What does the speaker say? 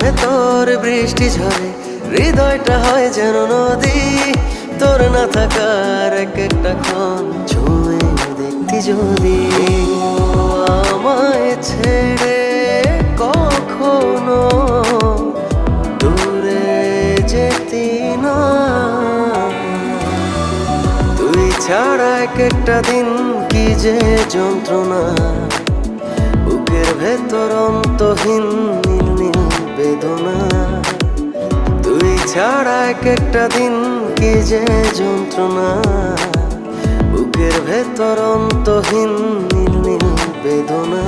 ভেতর বৃষ্টি ঝরে, হৃদয়টা হয় যেন নদী। তোর না থাকার এক একটা ক্ষণ ছুঁয়ে দেখতি যদি। আমায় ছেড়ে কখনো দূরে যেতি না, তুই ছাড়া এক একটা দিন কি যে যন্ত্রণা। বুকের ভেতর অন্তহীন নীল নীল বেদনা, তুই ছাড়া এক একটা দিন কি যে যন্ত্রণা। বুকের ভেতর অন্তহীন নীল নীল বেদনা।